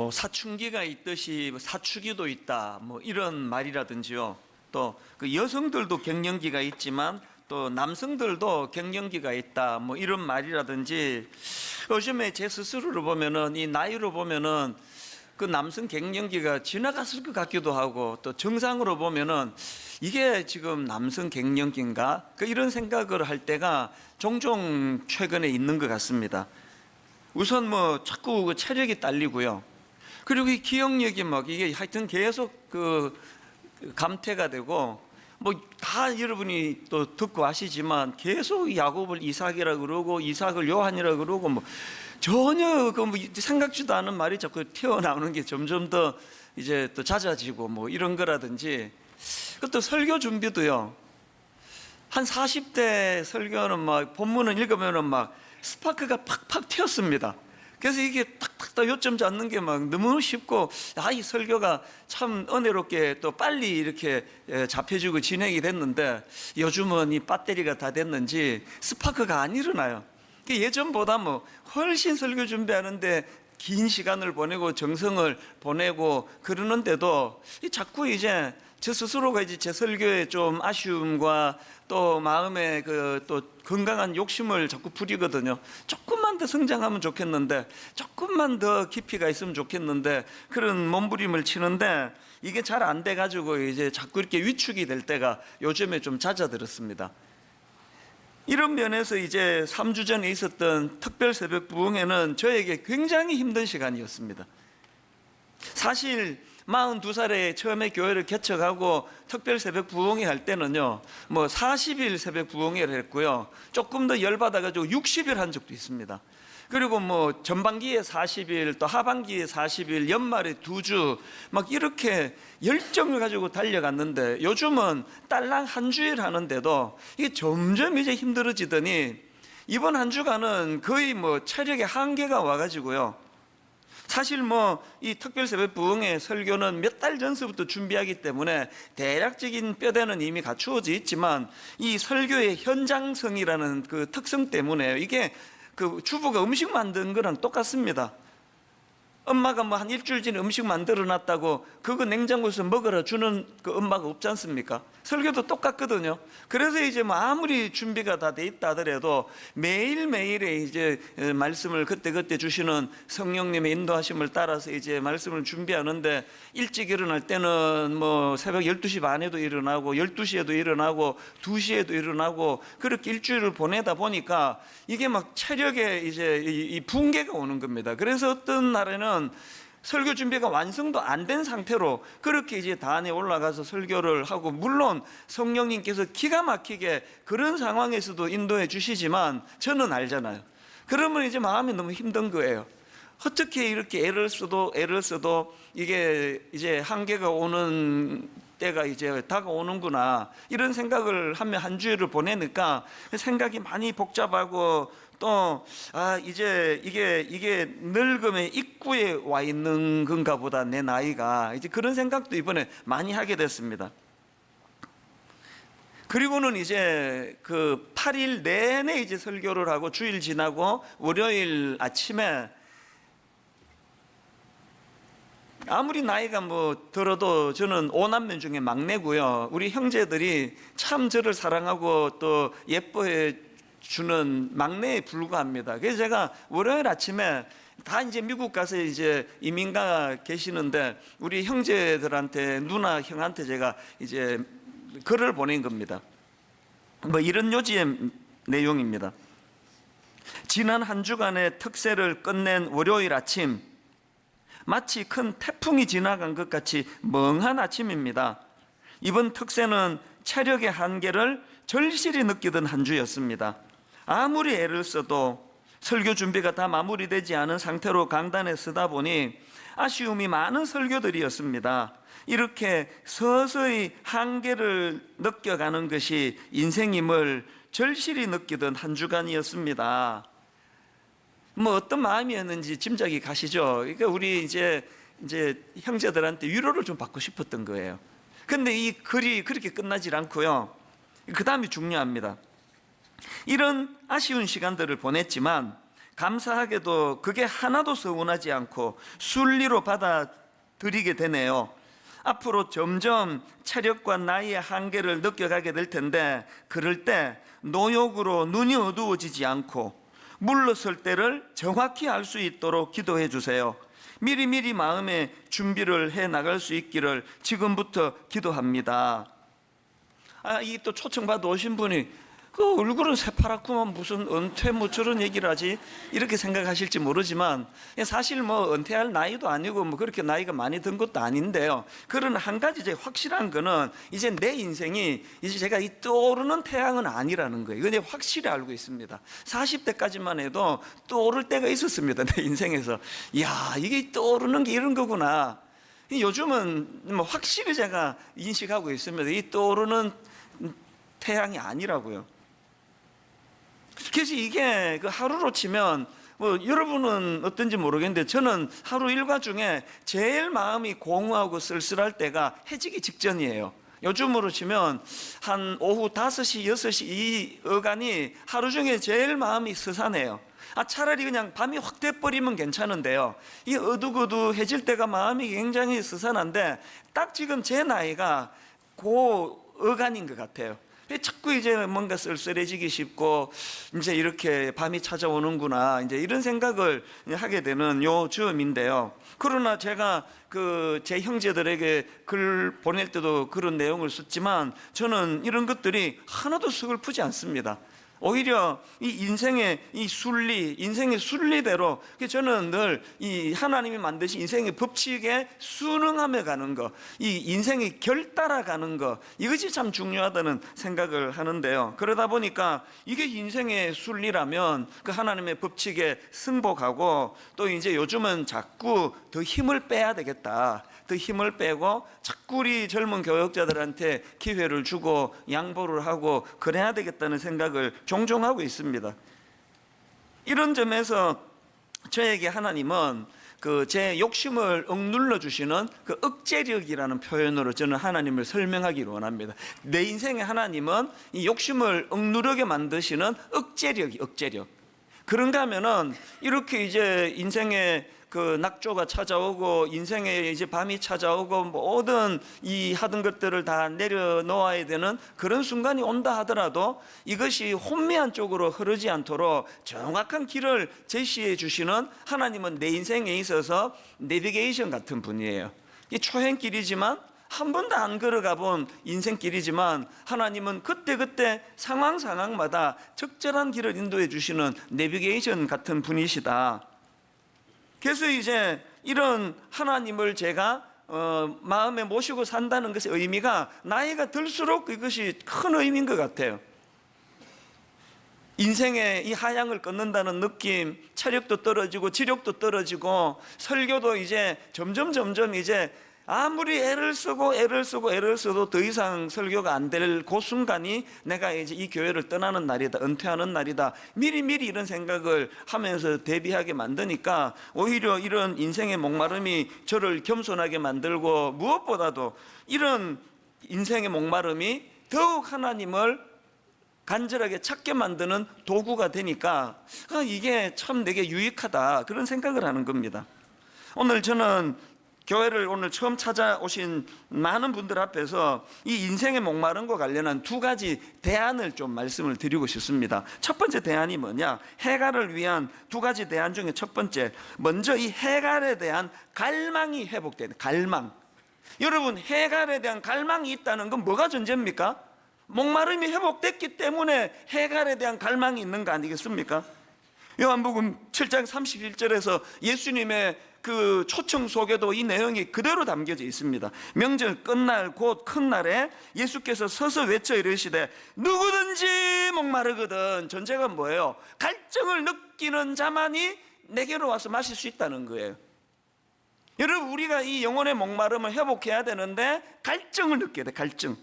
뭐 사춘기가 있듯이 사추기도 있다, 뭐 이런 말이라든지요. 또 그 여성들도 갱년기가 있지만 또 남성들도 갱년기가 있다, 뭐 이런 말이라든지, 요즘에 제 스스로를 보면은, 이 나이로 보면은 그 남성 갱년기가 지나갔을 것 같기도 하고, 또 정상으로 보면은 이게 지금 남성 갱년기인가, 이런 생각을 할 때가 종종 최근에 있는 것 같습니다. 우선 뭐 자꾸 그 체력이 딸리고요. 그리고 이 기억력이 막 이게 하여튼 계속 그 감퇴가 되고, 뭐 다 여러분이 또 듣고 아시지만 계속 야곱을 이삭이라 그러고 이삭을 요한이라 그러고, 뭐 전혀 그 뭐 생각지도 않은 말이 자꾸 튀어나오는 게 점점 더 이제 또 잦아지고, 뭐 이런 거라든지. 그것도 설교 준비도요, 한 40대 설교는 막 본문을 읽으면은 막 스파크가 팍팍 튀었습니다. 그래서 이게 탁탁탁 요점 잡는 게 막 너무 쉽고, 이 설교가 참 은혜롭게 또 빨리 이렇게 잡혀지고 진행이 됐는데, 요즘은 이 배터리가 다 됐는지 스파크가 안 일어나요. 예전보다 뭐 훨씬 설교 준비하는데 긴 시간을 보내고 정성을 보내고 그러는데도 자꾸 이제 저 스스로가 이제 제 설교에 좀 아쉬움과 또 마음에 그 또 건강한 욕심을 자꾸 부리거든요. 조금만 더 성장하면 좋겠는데, 조금만 더 깊이가 있으면 좋겠는데, 그런 몸부림을 치는데 이게 잘 안 돼가지고 이제 자꾸 이렇게 위축이 될 때가 요즘에 좀 잦아들었습니다. 이런 면에서 이제 3주 전에 있었던 특별 새벽 부흥회는 저에게 굉장히 힘든 시간이었습니다. 사실 42살에 처음에 교회를 개척하고 특별 새벽 부흥회 할 때는요, 뭐 40일 새벽 부흥회를 했고요, 조금 더 열받아가지고 60일 한 적도 있습니다. 그리고 뭐 전반기에 40일, 또 하반기에 40일, 연말에 2주, 막 이렇게 열정을 가지고 달려갔는데, 요즘은 딸랑 한 주일 하는데도 이게 점점 이제 힘들어지더니 이번 한 주간은 거의 뭐 체력의 한계가 와가지고요. 사실 뭐 이 특별 새벽 부흥회 설교는 몇 달 전서부터 준비하기 때문에 대략적인 뼈대는 이미 갖추어져 있지만, 이 설교의 현장성이라는 그 특성 때문에 이게 그 주부가 음식 만든 거랑 똑같습니다. 엄마가 뭐 한 일주일 전에 음식 만들어 놨다고 그거 냉장고에서 먹으라 주는 그 엄마가 없지 않습니까? 설교도 똑같거든요. 그래서 이제 뭐 아무리 준비가 다 돼 있다 하더라도 매일매일의 이제 말씀을 그때그때 주시는 성령님의 인도하심을 따라서 이제 말씀을 준비하는데, 일찍 일어날 때는 뭐 새벽 12시 반에도 일어나고 12시에도 일어나고 2시에도 일어나고, 그렇게 일주일을 보내다 보니까 이게 막 체력에 이제 이 붕괴가 오는 겁니다. 그래서 어떤 날에는 설교 준비가 완성도 안 된 상태로 그렇게 이제 단에 올라가서 설교를 하고, 물론 성령님께서 기가 막히게 그런 상황에서도 인도해 주시지만 저는 알잖아요. 그러면 이제 마음이 너무 힘든 거예요. 어떻게 이렇게 애를 써도 이게 이제 한계가 오는 때가 이제 다가오는구나, 이런 생각을 하며 한 주일을 보내니까 생각이 많이 복잡하고, 또 이제 이게 늙음의 입구에 와 있는 건가 보다, 내 나이가. 이제 그런 생각도 이번에 많이 하게 됐습니다. 그리고는 이제 그 8일 내내 이제 설교를 하고, 주일 지나고 월요일 아침에, 아무리 나이가 뭐 들어도 저는 5남매 중에 막내고요. 우리 형제들이 참 저를 사랑하고 또 예뻐해 주는 막내에 불과합니다. 그래서 제가 월요일 아침에 다 이제 미국 가서 이제 이민가 계시는데, 우리 형제들한테, 누나 형한테 제가 이제 글을 보낸 겁니다. 뭐 이런 요지의 내용입니다. 지난 한 주간의 특세를 끝낸 월요일 아침, 마치 큰 태풍이 지나간 것 같이 멍한 아침입니다. 이번 특세는 체력의 한계를 절실히 느끼던 한 주였습니다. 아무리 애를 써도 설교 준비가 다 마무리되지 않은 상태로 강단에 서다 보니 아쉬움이 많은 설교들이었습니다. 이렇게 서서히 한계를 느껴가는 것이 인생임을 절실히 느끼던 한 주간이었습니다. 뭐 어떤 마음이었는지 짐작이 가시죠? 그러니까 우리 이제 형제들한테 위로를 좀 받고 싶었던 거예요. 근데 이 글이 그렇게 끝나질 않고요, 그 다음이 중요합니다. 이런 아쉬운 시간들을 보냈지만 감사하게도 그게 하나도 서운하지 않고 순리로 받아들이게 되네요. 앞으로 점점 체력과 나이의 한계를 느껴가게 될 텐데, 그럴 때 노욕으로 눈이 어두워지지 않고 물러설 때를 정확히 알 수 있도록 기도해 주세요. 미리미리 마음의 준비를 해 나갈 수 있기를 지금부터 기도합니다. 이 또 초청받아 오신 분이 그 얼굴은 새파랗구만 무슨 은퇴 뭐 저런 얘기를 하지, 이렇게 생각하실지 모르지만 사실 뭐 은퇴할 나이도 아니고 뭐 그렇게 나이가 많이 든 것도 아닌데요. 그러나 한 가지 이제 확실한 거는 이제 내 인생이 이제 제가 이 떠오르는 태양은 아니라는 거예요. 이건 확실히 알고 있습니다. 40대까지만 해도 떠오를 때가 있었습니다. 내 인생에서. 이야, 이게 떠오르는 게 이런 거구나. 요즘은 뭐 확실히 제가 인식하고 있습니다. 이 떠오르는 태양이 아니라고요. 그래서 이게 그 하루로 치면 뭐 여러분은 어떤지 모르겠는데 저는 하루 일과 중에 제일 마음이 공허하고 쓸쓸할 때가 해지기 직전이에요. 요즘으로 치면 한 오후 5시, 6시 이 어간이 하루 중에 제일 마음이 스산해요. 차라리 그냥 밤이 확 돼버리면 괜찮은데요, 이 어둑어둑해질 때가 마음이 굉장히 스산한데 딱 지금 제 나이가 그 어간인 것 같아요. 자꾸 이제 뭔가 쓸쓸해지기 쉽고 이제 이렇게 밤이 찾아오는구나, 이제 이런 생각을 하게 되는 요즘인데요. 그러나 제가 그 제 형제들에게 글 보낼 때도 그런 내용을 썼지만 저는 이런 것들이 하나도 서글프지 않습니다. 오히려 이 인생의 이 순리, 인생의 순리대로 저는 늘 이 하나님이 만드신 인생의 법칙에 순응하며 가는 거, 이 인생의 결 따라가는 거, 이것이 참 중요하다는 생각을 하는데요. 그러다 보니까 이게 인생의 순리라면 그 하나님의 법칙에 승복하고, 또 이제 요즘은 자꾸 더 힘을 빼야 되겠다, 더 힘을 빼고 자꾸 우리 젊은 교역자들한테 기회를 주고 양보를 하고 그래야 되겠다는 생각을 종종 하고 있습니다. 이런 점에서 저에게 하나님은 그 제 욕심을 억눌러 주시는 그 억제력이라는 표현으로 저는 하나님을 설명하기를 원합니다. 내 인생의 하나님은 이 욕심을 억누르게 만드시는 억제력. 그런가 하면은 이렇게 이제 인생의 그 낙조가 찾아오고 인생에 이제 밤이 찾아오고 모든 이 하던 것들을 다 내려놓아야 되는 그런 순간이 온다 하더라도 이것이 혼미한 쪽으로 흐르지 않도록 정확한 길을 제시해 주시는 하나님은 내 인생에 있어서 내비게이션 같은 분이에요. 이 초행길이지만 한 번도 안 걸어가 본 인생길이지만 하나님은 그때그때 상황마다 적절한 길을 인도해 주시는 내비게이션 같은 분이시다. 그래서 이제 이런 하나님을 제가 마음에 모시고 산다는 것의 의미가 나이가 들수록 이것이 큰 의미인 것 같아요. 인생의 이 하향을 끊는다는 느낌, 체력도 떨어지고 지력도 떨어지고 설교도 이제 점점 이제 아무리 애를 써도 더 이상 설교가 안 될 그 순간이 내가 이제 이 교회를 떠나는 날이다, 은퇴하는 날이다, 미리 이런 생각을 하면서 대비하게 만드니까 오히려 이런 인생의 목마름이 저를 겸손하게 만들고, 무엇보다도 이런 인생의 목마름이 더욱 하나님을 간절하게 찾게 만드는 도구가 되니까 이게 참 내게 유익하다, 그런 생각을 하는 겁니다. 오늘 저는 교회를 오늘 처음 찾아오신 많은 분들 앞에서 이 인생의 목마름과 관련한 두 가지 대안을 좀 말씀을 드리고 싶습니다. 첫 번째 대안이 뭐냐? 해갈을 위한 두 가지 대안 중에 첫 번째, 먼저 이 해갈에 대한 갈망이 회복되는 갈망. 여러분, 해갈에 대한 갈망이 있다는 건 뭐가 전제입니까? 목마름이 회복됐기 때문에 해갈에 대한 갈망이 있는 거 아니겠습니까? 요한복음 7장 31절에서 예수님의 그 초청 속에도 이 내용이 그대로 담겨져 있습니다. 명절 끝날 곧 큰 날에 예수께서 서서 외쳐 이르시되 누구든지 목마르거든. 전제가 뭐예요? 갈증을 느끼는 자만이 내게로 와서 마실 수 있다는 거예요. 여러분, 우리가 이 영혼의 목마름을 회복해야 되는데 갈증을 느껴야 돼. 갈증.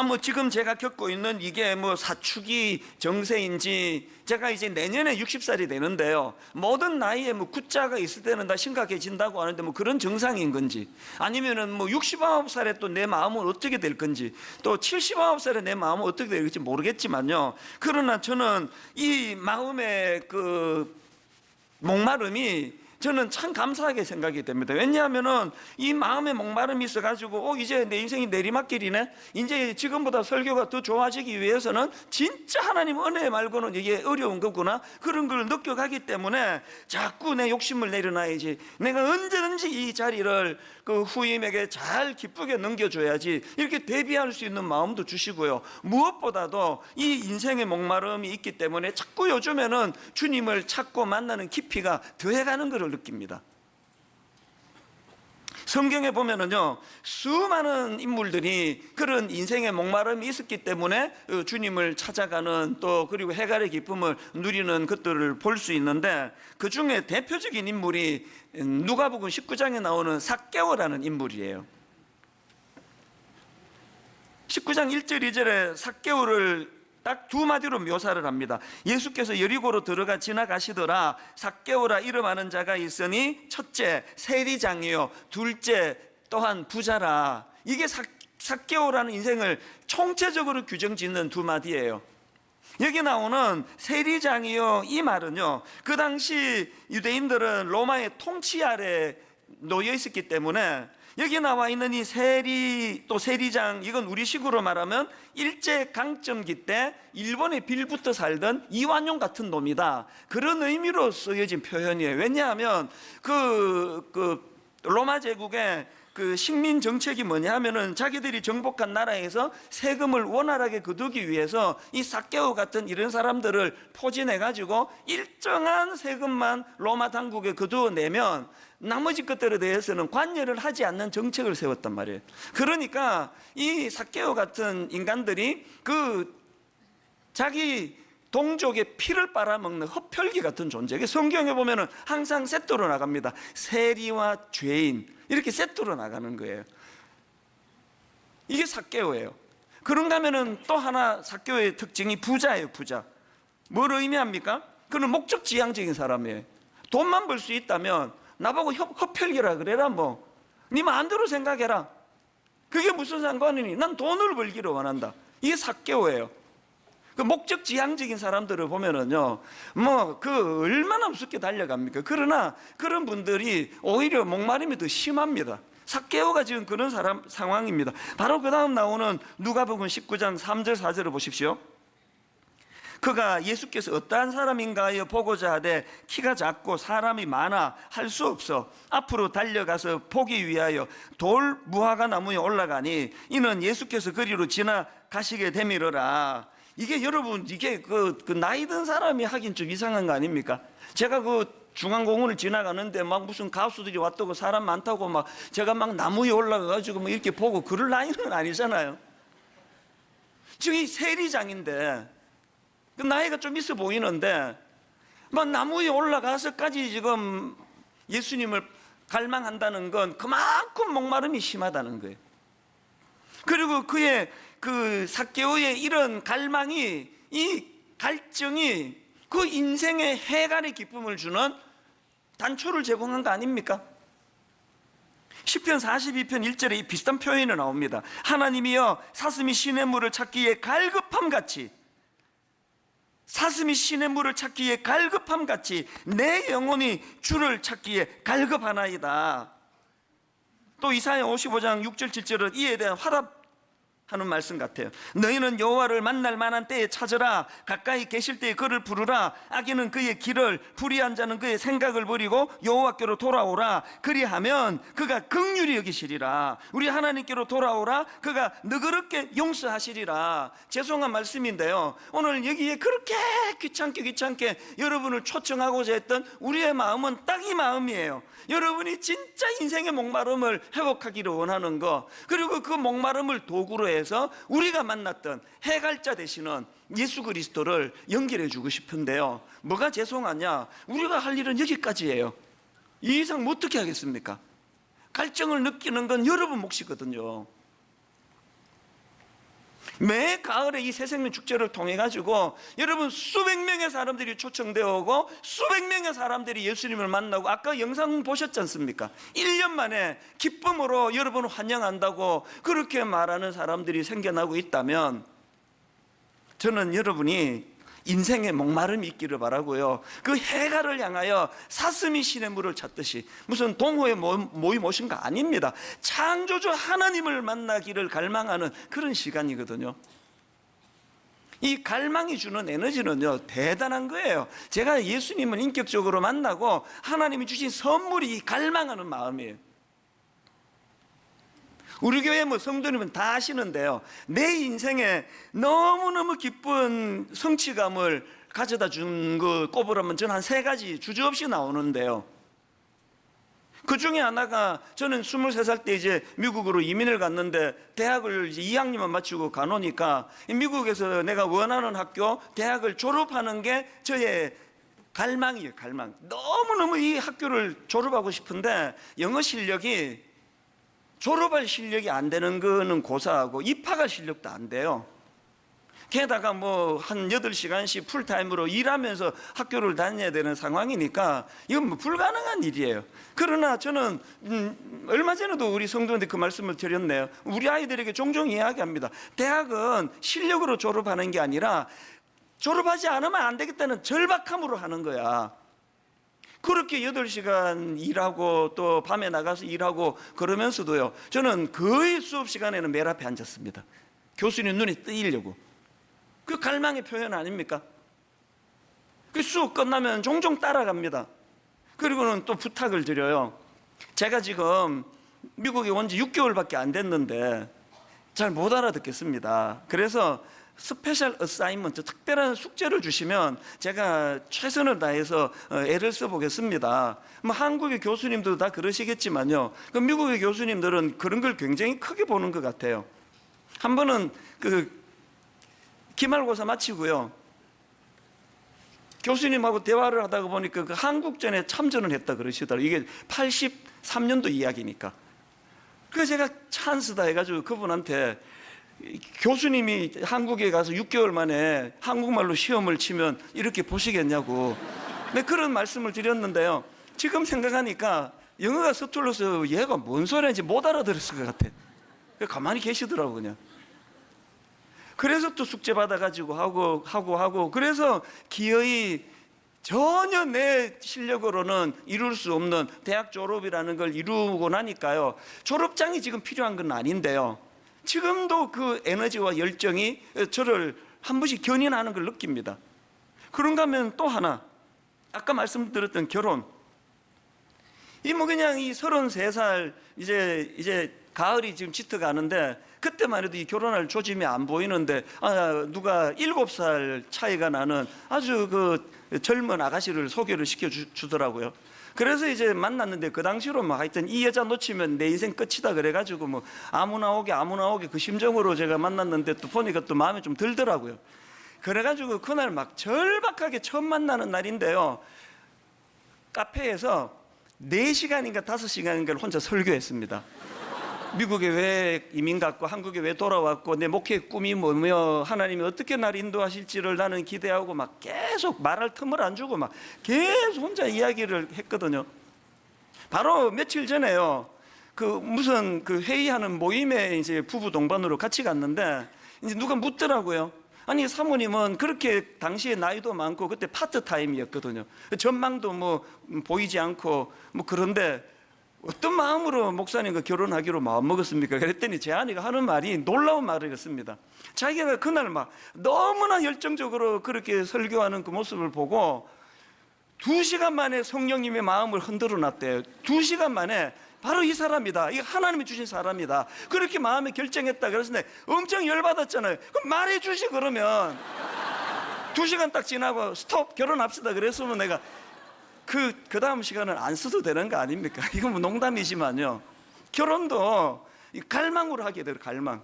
뭐 지금 제가 겪고 있는 이게 뭐 사춘기 정세인지, 제가 이제 내년에 60살이 되는데요, 모든 나이에 뭐 구자가 있을 때는 다 심각해진다고 하는데 뭐 그런 정상인 건지, 아니면은 뭐 69살에 또 내 마음은 어떻게 될 건지, 또 79살에 내 마음은 어떻게 될지 모르겠지만요, 그러나 저는 이 마음의 그 목마름이 저는 참 감사하게 생각이 됩니다. 왜냐하면은 이 마음의 목마름이 있어가지고 이제 내 인생이 내리막길이네, 이제 지금보다 설교가 더 좋아지기 위해서는 진짜 하나님 은혜 말고는 이게 어려운 거구나, 그런 걸 느껴가기 때문에 자꾸 내 욕심을 내려놔야지, 내가 언제든지 이 자리를 그 후임에게 잘 기쁘게 넘겨줘야지, 이렇게 대비할 수 있는 마음도 주시고요, 무엇보다도 이 인생의 목마름이 있기 때문에 자꾸 요즘에는 주님을 찾고 만나는 깊이가 더해가는 것을 느낍니다. 성경에 보면은요, 수많은 인물들이 그런 인생의 목마름이 있었기 때문에 주님을 찾아가는, 또 그리고 해갈의 기쁨을 누리는 것들을 볼 수 있는데, 그 중에 대표적인 인물이 누가복음 19장에 나오는 삭개오라는 인물이에요. 19장 1절 2절에 삭개오를 딱 두 마디로 묘사를 합니다. 예수께서 여리고로 들어가 지나가시더라. 삭개오라 이름하는 자가 있으니 첫째 세리장이요, 둘째 또한 부자라. 이게 삭개오라는 인생을 총체적으로 규정짓는 두 마디예요. 여기 나오는 세리장이요, 이 말은요, 그 당시 유대인들은 로마의 통치 아래 놓여 있었기 때문에 여기 나와 있는 이 세리, 또 세리장, 이건 우리식으로 말하면 일제강점기 때 일본에 빌붙어 살던 이완용 같은 놈이다, 그런 의미로 쓰여진 표현이에요. 왜냐하면 그 로마 제국의 그 식민 정책이 뭐냐 하면은 자기들이 정복한 나라에서 세금을 원활하게 거두기 위해서 이 삭개오 같은 이런 사람들을 포진해 가지고 일정한 세금만 로마 당국에 거두어내면 나머지 것들에 대해서는 관여를 하지 않는 정책을 세웠단 말이에요. 그러니까 이 삭개오 같은 인간들이 그 자기 동족의 피를 빨아먹는 흡혈귀 같은 존재, 성경에 보면은 항상 세트로 나갑니다. 세리와 죄인, 이렇게 세트로 나가는 거예요. 이게 삭개오예요. 그런가 하면은 또 하나 삭개오의 특징이 부자예요. 부자. 뭘 의미합니까? 그는 목적지향적인 사람이에요. 돈만 벌 수 있다면 나보고 흡혈귀라 그래라, 뭐 네 마음대로 생각해라, 그게 무슨 상관이니, 난 돈을 벌기를 원한다. 이게 삭개오예요. 그 목적지향적인 사람들을 보면은요, 뭐 그 얼마나 우습게 달려갑니까? 그러나 그런 분들이 오히려 목마름이 더 심합니다. 삭개오가 지금 그런 상황입니다. 바로 그 다음 나오는 누가복음 19장 3절 4절을 보십시오. 그가 예수께서 어떠한 사람인가 하여 보고자 하되 키가 작고 사람이 많아 할 수 없어 앞으로 달려가서 보기 위하여 돌 무화과 나무에 올라가니 이는 예수께서 그리로 지나가시게 되밀어라. 이게 여러분, 이게 그 나이 든 사람이 하긴 좀 이상한 거 아닙니까? 제가 그 중앙공원을 지나가는데 막 무슨 가수들이 왔다고 사람 많다고 막 제가 막 나무에 올라가가지고 뭐 이렇게 보고 그럴 나이는 아니잖아요. 지금 이 세리장인데 그 나이가 좀 있어 보이는데 막 나무에 올라가서까지 지금 예수님을 갈망한다는 건 그만큼 목마름이 심하다는 거예요. 그리고 그의 그 삭개오의 이런 갈망이, 이 갈증이 그 인생의 해갈의 기쁨을 주는 단초를 제공한 거 아닙니까? 시편 42편 1절에 이 비슷한 표현이 나옵니다. 하나님이여 사슴이 시냇물을 찾기에 갈급함같이, 사슴이 시냇물을 찾기에 갈급함같이 내 영혼이 주를 찾기에 갈급하나이다. 또 이사야 55장 6절 7절은 이에 대한 화답하는 말씀 같아요. 너희는 여호와를 만날 만한 때에 찾으라. 가까이 계실 때에 그를 부르라. 악인은 그의 길을, 불의한 자는 그의 생각을 버리고 여호와께로 돌아오라. 그리하면 그가 긍휼히 여기시리라. 우리 하나님께로 돌아오라. 그가 너그럽게 용서하시리라. 죄송한 말씀인데요, 오늘 여기에 그렇게 귀찮게 여러분을 초청하고자 했던 우리의 마음은 딱 이 마음이에요. 여러분이 진짜 인생의 목마름을 회복하기를 원하는 거, 그리고 그 목마름을 도구로 해서 우리가 만났던 해갈자 되시는 예수 그리스도를 연결해 주고 싶은데요, 뭐가 죄송하냐, 우리가 할 일은 여기까지예요. 이 이상 뭐 어떻게 하겠습니까? 갈증을 느끼는 건 여러분 몫이거든요. 매 가을에 이 새생명 축제를 통해 가지고 여러분 수백 명의 사람들이 초청되어 오고 수백 명의 사람들이 예수님을 만나고, 아까 영상 보셨지 않습니까? 1년 만에 기쁨으로 여러분을 환영한다고 그렇게 말하는 사람들이 생겨나고 있다면, 저는 여러분이 인생에 목마름이 있기를 바라고요. 그 해가를 향하여 사슴이 신의 물을 찾듯이, 무슨 동호회 모임 오신 거 아닙니다. 창조주 하나님을 만나기를 갈망하는 그런 시간이거든요. 이 갈망이 주는 에너지는요, 대단한 거예요. 제가 예수님을 인격적으로 만나고 하나님이 주신 선물이 이 갈망하는 마음이에요. 우리 교회 성도님은 다 아시는데요, 내 인생에 너무너무 기쁜 성취감을 가져다 준 거 꼽으라면 저는 한 3가지 주저없이 나오는데요, 그 중에 하나가, 저는 23살 때 이제 미국으로 이민을 갔는데 대학을 이제 2학년만 마치고 가노니까 미국에서 내가 원하는 학교 대학을 졸업하는 게 저의 갈망이에요. 갈망. 너무너무 이 학교를 졸업하고 싶은데 영어 실력이, 졸업할 실력이 안 되는 거는 고사하고 입학할 실력도 안 돼요. 게다가 한 8시간씩 풀타임으로 일하면서 학교를 다녀야 되는 상황이니까 이건 불가능한 일이에요. 그러나 저는 얼마 전에도 우리 성도한테 그 말씀을 드렸네요. 우리 아이들에게 종종 이야기합니다. 대학은 실력으로 졸업하는 게 아니라 졸업하지 않으면 안 되겠다는 절박함으로 하는 거야. 그렇게 8시간 일하고 또 밤에 나가서 일하고 그러면서도요, 저는 거의 수업 시간에는 맨 앞에 앉았습니다. 교수님 눈에 띄려고. 그 갈망의 표현 아닙니까? 그 수업 끝나면 종종 따라갑니다. 그리고는 또 부탁을 드려요. 제가 지금 미국에 온 지 6개월밖에 안 됐는데 잘 못 알아듣겠습니다. 그래서 스페셜 어사인먼트, 특별한 숙제를 주시면 제가 최선을 다해서 애를 써보겠습니다. 한국의 교수님도 다 그러시겠지만요, 그 미국의 교수님들은 그런 걸 굉장히 크게 보는 것 같아요. 한 번은 기말고사 마치고요, 교수님하고 대화를 하다가 보니까 그 한국전에 참전을 했다 그러시더라고요. 이게 83년도 이야기니까. 그래서 제가 찬스다 해가지고 그분한테, 교수님이 한국에 가서 6개월 만에 한국말로 시험을 치면 이렇게 보시겠냐고 그런 말씀을 드렸는데요, 지금 생각하니까 영어가 서툴러서 얘가 뭔 소리인지 못 알아들었을 것 같아요. 가만히 계시더라고요. 그냥. 그래서 또 숙제 받아가지고 하고 그래서 기어이 전혀 내 실력으로는 이룰 수 없는 대학 졸업이라는 걸 이루고 나니까요, 졸업장이 지금 필요한 건 아닌데요, 지금도 그 에너지와 열정이 저를 한 번씩 견인하는 걸 느낍니다. 그런가 하면 또 하나, 아까 말씀드렸던 결혼. 그냥 이 33살 이제 가을이 지금 짙어가는데, 그때만 해도 이 결혼할 조짐이 안 보이는데 누가 7살 차이가 나는 아주 그 젊은 아가씨를 소개를 시켜주더라고요. 그래서 이제 만났는데 그 당시로 하여튼 이 여자 놓치면 내 인생 끝이다 그래가지고 아무나 오게 그 심정으로 제가 만났는데, 또 보니까 또 마음에 좀 들더라고요. 그래가지고 그날 절박하게 처음 만나는 날인데요, 카페에서 4시간인가 5시간인가를 혼자 설교했습니다. 미국에 왜 이민 갔고 한국에 왜 돌아왔고 내 목회의 꿈이 뭐며 하나님이 어떻게 날 인도하실지를 나는 기대하고 계속 말할 틈을 안 주고 계속 혼자 이야기를 했거든요. 바로 며칠 전에요, 무슨 회의하는 모임에 이제 부부 동반으로 같이 갔는데 이제 누가 묻더라고요. 아니 사모님은 그렇게 당시에 나이도 많고 그때 파트타임이었거든요. 전망도 보이지 않고 그런데 어떤 마음으로 목사님과 결혼하기로 마음먹었습니까? 그랬더니 제 아내가 하는 말이 놀라운 말이었습니다. 자기가 그날 너무나 열정적으로 그렇게 설교하는 그 모습을 보고 2시간 만에 성령님의 마음을 흔들어 놨대요. 2시간 만에 바로 이 사람이다, 이거 하나님이 주신 사람이다, 그렇게 마음에 결정했다. 그래서 내가 엄청 열받았잖아요. 그럼 말해주시. 그러면 2시간 딱 지나고 스톱, 결혼합시다 그랬으면 내가 그 다음 시간은 안 써도 되는 거 아닙니까? 이건 농담이지만요, 결혼도 갈망으로 하게 돼요. 갈망.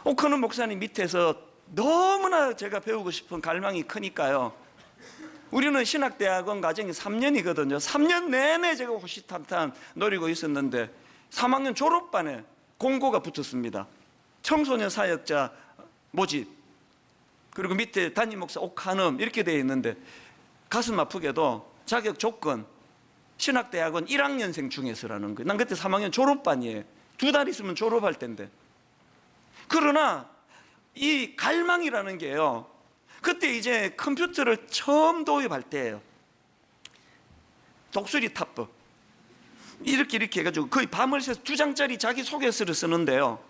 오커는 목사님 밑에서 너무나 제가 배우고 싶은 갈망이 크니까요, 우리는 신학대학원 과정이 3년이거든요 3년 내내 제가 호시탐탐 노리고 있었는데 3학년 졸업반에 공고가 붙었습니다. 청소년 사역자 모집, 그리고 밑에 담임 목사 옥한음 이렇게 되어 있는데, 가슴 아프게도 자격 조건 신학대학원 1학년생 중에서라는 거예요. 난 그때 3학년 졸업반이에요. 2달 있으면 졸업할 텐데. 그러나 이 갈망이라는 게요, 그때 이제 컴퓨터를 처음 도입할 때예요. 독수리 탑법 이렇게 해가지고 거의 밤을 새서 2장짜리 자기소개서를 쓰는데요,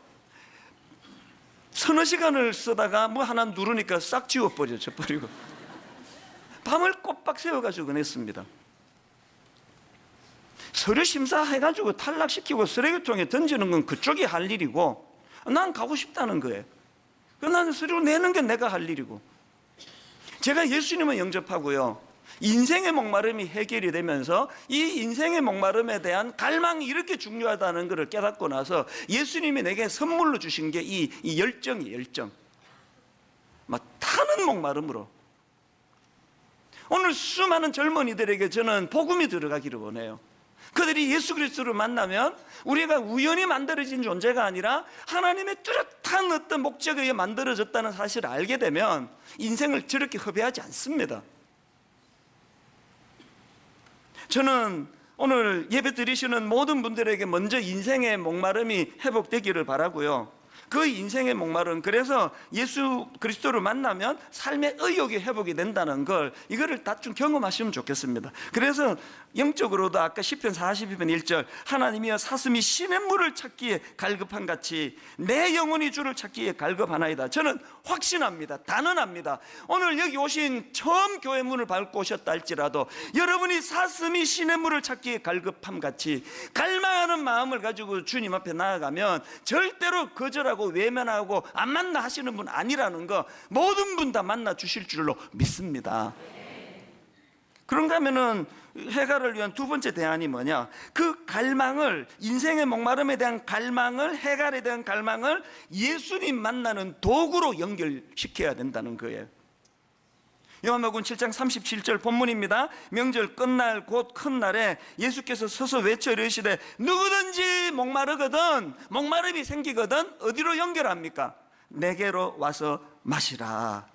서너 시간을 쓰다가 뭐 하나 누르니까 싹 지워버려져 버리고 밤을 꼬박 새워가지고 냈습니다. 서류 심사해가지고 탈락시키고 쓰레기통에 던지는 건 그쪽이 할 일이고, 난 가고 싶다는 거예요. 나는 서류 내는 게 내가 할 일이고, 제가 예수님을 영접하고요, 인생의 목마름이 해결이 되면서 이 인생의 목마름에 대한 갈망이 이렇게 중요하다는 것을 깨닫고 나서 예수님이 내게 선물로 주신 게 이 열정이에요. 열정. 막 타는 목마름으로. 오늘 수많은 젊은이들에게 저는 복음이 들어가기를 원해요. 그들이 예수 그리스도를 만나면 우리가 우연히 만들어진 존재가 아니라 하나님의 뚜렷한 어떤 목적에 의해 만들어졌다는 사실을 알게 되면 인생을 저렇게 허비하지 않습니다. 저는 오늘 예배 드리시는 모든 분들에게 먼저 인생의 목마름이 회복되기를 바라고요, 그 인생의 목마름, 그래서 예수 그리스도를 만나면 삶의 의욕이 회복이 된다는 걸, 이거를 다 좀 경험하시면 좋겠습니다. 그래서 영적으로도 아까 시편 42편 1절, 하나님이여 사슴이 시냇물을 찾기에 갈급한 같이 내 영혼이 주를 찾기에 갈급하나이다. 저는 확신합니다. 단언합니다. 오늘 여기 오신 처음 교회 문을 밟고 오셨다 할지라도 여러분이 사슴이 시냇물을 찾기에 갈급함 같이 갈망하는 마음을 가지고 주님 앞에 나아가면 절대로 거절하고 외면하고 안 만나 하시는 분 아니라는 거 모든 분 다 만나 주실 줄로 믿습니다. 그런가 하면은 해갈을 위한 두 번째 대안이 뭐냐, 그 갈망을, 인생의 목마름에 대한 갈망을, 해갈에 대한 갈망을 예수님 만나는 도구로 연결시켜야 된다는 거예요. 요한복음 7장 37절 본문입니다. 명절 끝날 곧 큰 날에 예수께서 서서 외쳐 이르시되 누구든지 목마르거든, 목마름이 생기거든 어디로 연결합니까? 내게로 와서 마시라.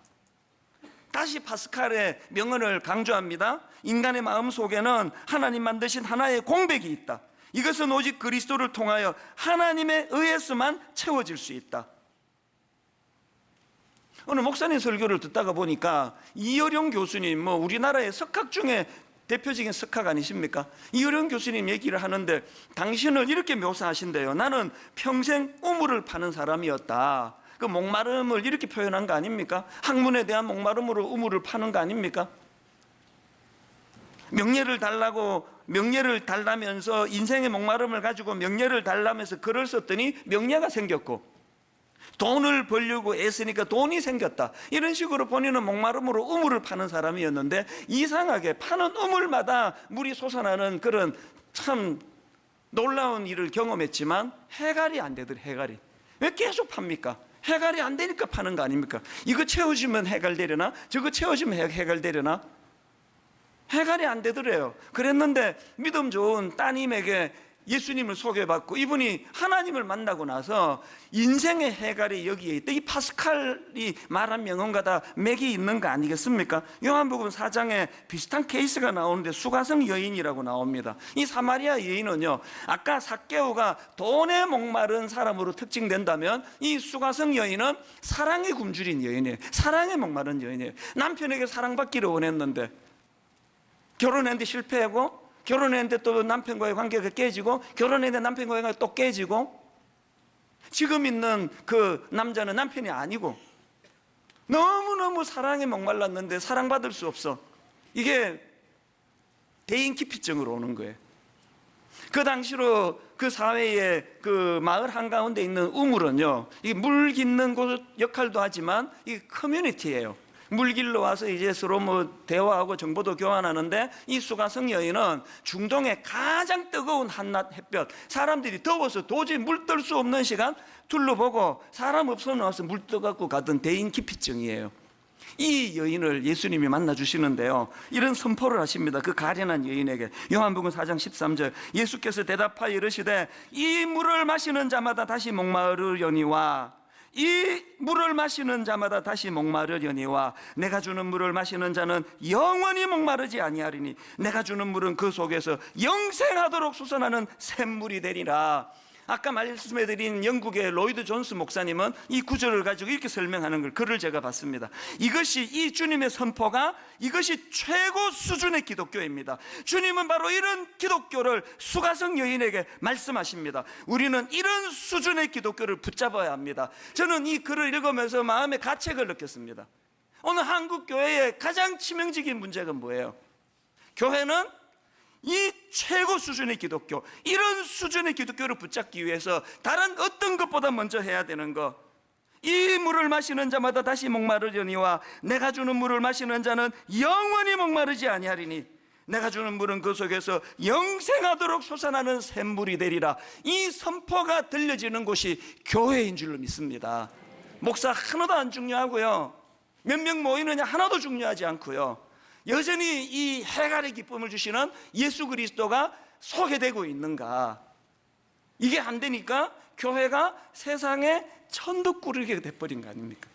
다시 파스칼의 명언을 강조합니다. 인간의 마음 속에는 하나님 만드신 하나의 공백이 있다. 이것은 오직 그리스도를 통하여 하나님에 의해서만 채워질 수 있다. 오늘 목사님 설교를 듣다가 보니까 이어령 교수님, 우리나라의 석학 중에 대표적인 석학 아니십니까? 이어령 교수님 얘기를 하는데 당신을 이렇게 묘사하신대요. 나는 평생 우물을 파는 사람이었다. 그 목마름을 이렇게 표현한 거 아닙니까? 학문에 대한 목마름으로 우물을 파는 거 아닙니까? 명예를 달라면서 인생의 목마름을 가지고 명예를 달라면서 글을 썼더니 명예가 생겼고, 돈을 벌려고 애쓰니까 돈이 생겼다. 이런 식으로 본인은 목마름으로 우물을 파는 사람이었는데 이상하게 파는 우물마다 물이 솟아나는 그런 참 놀라운 일을 경험했지만 해갈이 안 되더래. 해갈이 왜 계속 팝니까? 해갈이 안 되니까 파는 거 아닙니까? 이거 채워주면 해갈되려나? 저거 채워주면 해갈되려나? 해갈이 안 되더래요. 그랬는데 믿음 좋은 따님에게 예수님을 소개받고 이분이 하나님을 만나고 나서 인생의 해갈이 여기에 있다. 이 파스칼이 말한 명언과 다 맥이 있는 거 아니겠습니까? 요한복음 4장에 비슷한 케이스가 나오는데 수가성 여인이라고 나옵니다. 이 사마리아 여인은요, 아까 삭개오가 돈에 목마른 사람으로 특징된다면 이 수가성 여인은 사랑에 굶주린 여인이에요. 사랑에 목마른 여인이에요. 남편에게 사랑받기를 원했는데 결혼했는데 실패하고, 결혼했는데 또 남편과의 관계가 깨지고, 결혼했는데 남편과의 관계가 또 깨지고, 지금 있는 그 남자는 남편이 아니고 너무너무 사랑에 목말랐는데 사랑받을 수 없어. 이게 대인기피증으로 오는 거예요. 그 당시로 그 사회의 그 마을 한가운데 있는 우물은요, 이게 물 깃는 곳 역할도 하지만 이게 커뮤니티예요. 물길로 와서 이제 서로 대화하고 정보도 교환하는데, 이 수가성 여인은 중동의 가장 뜨거운 한낮 햇볕, 사람들이 더워서 도저히 물 뜰 수 없는 시간 둘러보고 사람 없어 나와서 물 떠갖고 가던 대인기피증이에요. 이 여인을 예수님이 만나주시는데요, 이런 선포를 하십니다. 그 가련한 여인에게. 요한복음 4장 13절, 예수께서 대답하여 이르시되 이 물을 마시는 자마다 다시 목마르려니와 이 물을 마시는 자마다 다시 목마르려니와 내가 주는 물을 마시는 자는 영원히 목마르지 아니하리니 내가 주는 물은 그 속에서 영생하도록 솟아나는 샘물이 되리라. 아까 말씀해드린 영국의 로이드 존스 목사님은 이 구절을 가지고 이렇게 설명하는 글을 제가 봤습니다. 이것이, 이 주님의 선포가 이것이 최고 수준의 기독교입니다. 주님은 바로 이런 기독교를 수가성 여인에게 말씀하십니다. 우리는 이런 수준의 기독교를 붙잡아야 합니다. 저는 이 글을 읽으면서 마음에 가책을 느꼈습니다. 오늘 한국 교회의 가장 치명적인 문제가 뭐예요? 교회는 이 최고 수준의 기독교, 이런 수준의 기독교를 붙잡기 위해서 다른 어떤 것보다 먼저 해야 되는 것, 이 물을 마시는 자마다 다시 목마르려니와 내가 주는 물을 마시는 자는 영원히 목마르지 아니하리니 내가 주는 물은 그 속에서 영생하도록 솟아나는 샘물이 되리라. 이 선포가 들려지는 곳이 교회인 줄로 믿습니다. 목사 하나도 안 중요하고요, 몇 명 모이느냐 하나도 중요하지 않고요, 여전히 이 해갈의 기쁨을 주시는 예수 그리스도가 소개되고 있는가, 이게 안 되니까 교회가 세상에 천덕꾸러기가 돼버린 거 아닙니까?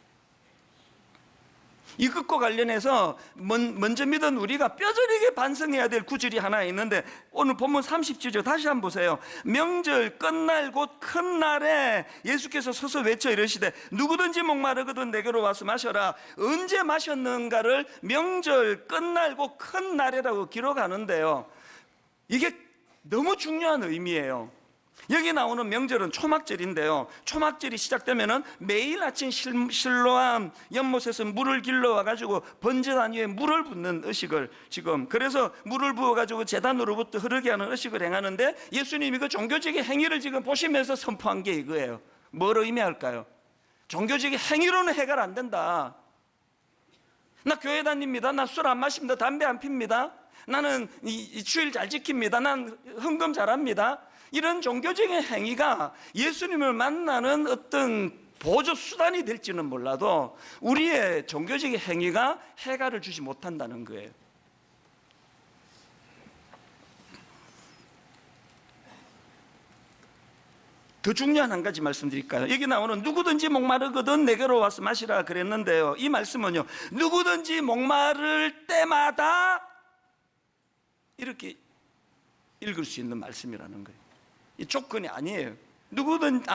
이것과 관련해서 먼저 믿은 우리가 뼈저리게 반성해야 될 구절이 하나 있는데, 오늘 본문 30절 다시 한번 보세요. 명절 끝날 곧 큰 날에 예수께서 서서 외쳐 이르시되 누구든지 목마르거든 내게로 와서 마셔라. 언제 마셨는가를 명절 끝날 곧 큰 날이라고 기록하는데요, 이게 너무 중요한 의미예요. 여기 나오는 명절은 초막절인데요, 초막절이 시작되면은 매일 아침 실로암 연못에서 물을 길러와 가지고 번제단 위에 물을 붓는 의식을, 지금 그래서 물을 부어 가지고 제단으로부터 흐르게 하는 의식을 행하는데, 예수님이 그 종교적인 행위를 지금 보시면서 선포한 게 이거예요. 뭘 의미할까요? 종교적인 행위로는 해결 안 된다. 나 교회 다닙니다, 나 술 안 마십니다, 담배 안 핍니다, 나는 이 주일 잘 지킵니다, 난 헌금 잘합니다, 이런 종교적인 행위가 예수님을 만나는 어떤 보조 수단이 될지는 몰라도 우리의 종교적인 행위가 해결을 주지 못한다는 거예요. 더 중요한 한 가지 말씀드릴까요? 여기 나오는 누구든지 목마르거든 내게로 와서 마시라 그랬는데요, 이 말씀은요, 누구든지 목마를 때마다 이렇게 읽을 수 있는 말씀이라는 거예요. 이 조건이 아니에요.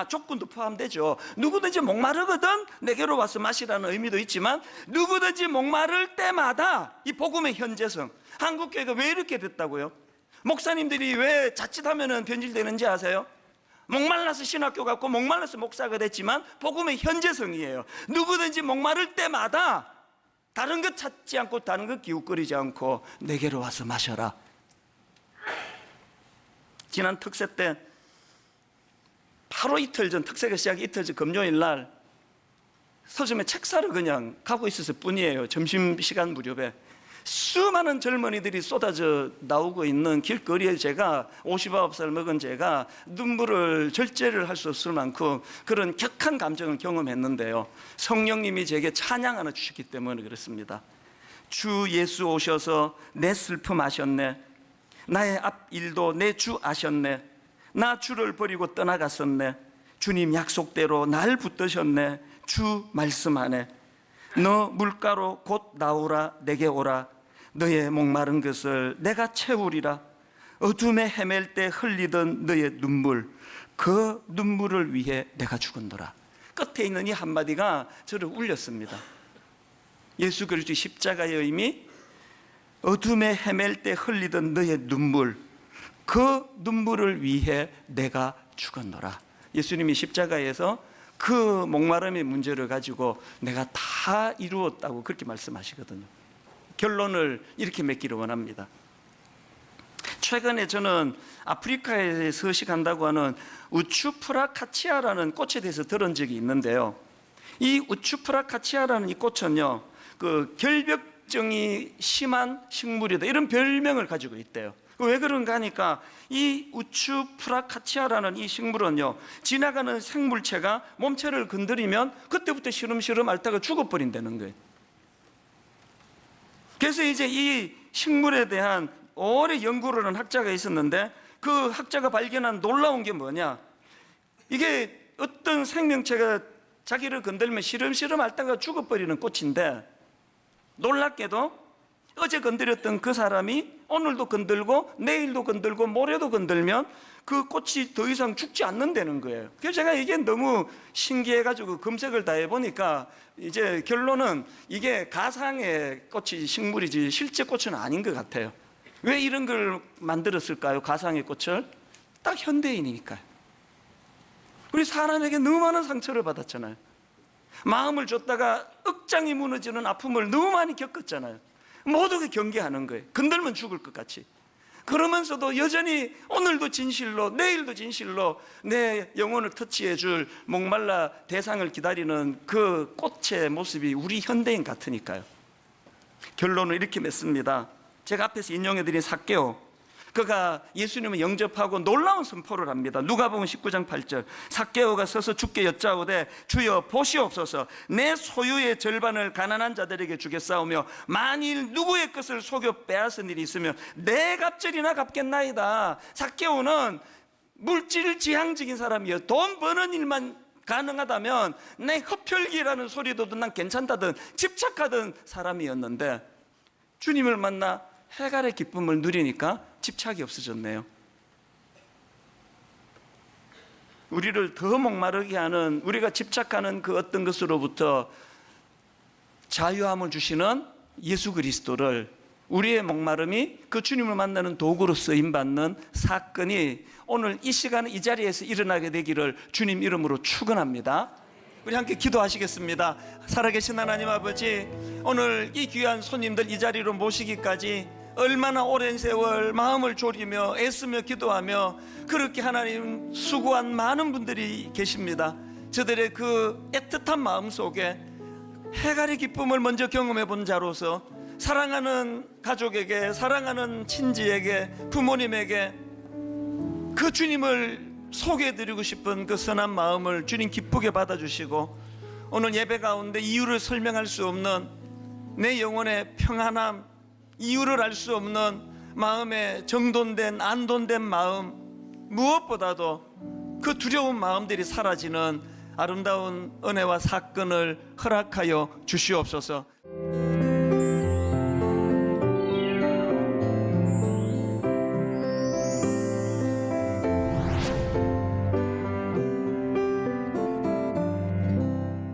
조건도 포함되죠. 누구든지 목마르거든 내게로 와서 마시라는 의미도 있지만, 누구든지 목마를 때마다, 이 복음의 현재성. 한국교회가 왜 이렇게 됐다고요? 목사님들이 왜 자칫하면 변질되는지 아세요? 목말라서 신학교 갔고 목말라서 목사가 됐지만 복음의 현재성이에요. 누구든지 목마를 때마다 다른 것 찾지 않고 다른 것 기웃거리지 않고 내게로 와서 마셔라. 지난 특세 때 바로 이틀 전, 특세가 시작이 이틀 전 금요일 날 서점에 책 사러 그냥 가고 있었을 뿐이에요. 점심시간 무렵에 수많은 젊은이들이 쏟아져 나오고 있는 길거리에 제가 59살 먹은 제가 눈물을 절제를 할 수 없을 만큼 그런 격한 감정을 경험했는데요, 성령님이 제게 찬양 하나 주셨기 때문에 그렇습니다. 주 예수 오셔서 내 슬픔 아셨네, 나의 앞일도 내 주 아셨네, 나 주를 버리고 떠나갔었네, 주님 약속대로 날 붙드셨네, 주 말씀하네, 너 물가로 곧 나오라, 내게 오라, 너의 목마른 것을 내가 채우리라, 어둠에 헤맬 때 흘리던 너의 눈물, 그 눈물을 위해 내가 죽은노라. 끝에 있는 이 한마디가 저를 울렸습니다. 예수 그리스도의 십자가의 의미, 어둠에 헤맬 때 흘리던 너의 눈물, 그 눈물을 위해 내가 죽었노라. 예수님이 십자가에서 그 목마름의 문제를 가지고 내가 다 이루었다고 그렇게 말씀하시거든요. 결론을 이렇게 맺기를 원합니다. 최근에 저는 아프리카에 서식한다고 하는 우추프라카치아라는 꽃에 대해서 들은 적이 있는데요, 이 우추프라카치아라는 이 꽃은요, 그 결벽증이 심한 식물이다, 이런 별명을 가지고 있대요. 왜 그런가 하니까 이 우추프라카치아라는 이 식물은요, 지나가는 생물체가 몸체를 건드리면 그때부터 시름시름 앓다가 죽어버린다는 거예요. 그래서 이제 이 식물에 대한 오래 연구를 한 학자가 있었는데, 그 학자가 발견한 놀라운 게 뭐냐, 이게 어떤 생명체가 자기를 건들면 시름시름 앓다가 죽어버리는 꽃인데, 놀랍게도 어제 건드렸던 그 사람이 오늘도 건들고 내일도 건들고 모레도 건들면 그 꽃이 더 이상 죽지 않는다는 거예요. 그래서 제가 이게 너무 신기해가지고 검색을 다 해보니까 이제 결론은 이게 가상의 꽃이 식물이지 실제 꽃은 아닌 것 같아요. 왜 이런 걸 만들었을까요? 가상의 꽃을? 딱 현대인이니까요. 우리 사람에게 너무 많은 상처를 받았잖아요. 마음을 줬다가 억장이 무너지는 아픔을 너무 많이 겪었잖아요. 모두가 경계하는 거예요. 건들면 죽을 것 같이. 그러면서도 여전히 오늘도 진실로 내일도 진실로 내 영혼을 터치해 줄 목말라 대상을 기다리는 그 꽃의 모습이 우리 현대인 같으니까요. 결론을 이렇게 맺습니다. 제가 앞에서 인용해드린 삭개오, 그가 예수님을 영접하고 놀라운 선포를 합니다. 누가복음 19장 8절, 삭개오가 서서 주께 여짜오되 주여 보시옵소서, 내 소유의 절반을 가난한 자들에게 주겠사오며 만일 누구의 것을 속여 빼앗은 일이 있으면 내 갑절이나 갚겠나이다. 삭개오는 물질 지향적인 사람이에요. 돈 버는 일만 가능하다면 내 흡혈귀라는 소리도 난 괜찮다든 집착하던 사람이었는데, 주님을 만나 해갈의 기쁨을 누리니까 집착이 없어졌네요. 우리를 더 목마르게 하는, 우리가 집착하는 그 어떤 것으로부터 자유함을 주시는 예수 그리스도를, 우리의 목마름이 그 주님을 만나는 도구로 쓰임받는 사건이 오늘 이 시간에 이 자리에서 일어나게 되기를 주님 이름으로 축원합니다. 우리 함께 기도하시겠습니다. 살아계신 하나님 아버지, 오늘 이 귀한 손님들 이 자리로 모시기까지 얼마나 오랜 세월 마음을 졸이며 애쓰며 기도하며 그렇게 하나님 수고한 많은 분들이 계십니다. 저들의 그 애틋한 마음 속에 해갈의 기쁨을 먼저 경험해 본 자로서 사랑하는 가족에게, 사랑하는 친지에게, 부모님에게 그 주님을 소개해드리고 싶은 그 선한 마음을 주님 기쁘게 받아주시고, 오늘 예배 가운데 이유를 설명할 수 없는 내 영혼의 평안함, 이유를 알 수 없는 마음의 정돈된 안돈된 마음, 무엇보다도 그 두려운 마음들이 사라지는 아름다운 은혜와 사건을 허락하여 주시옵소서.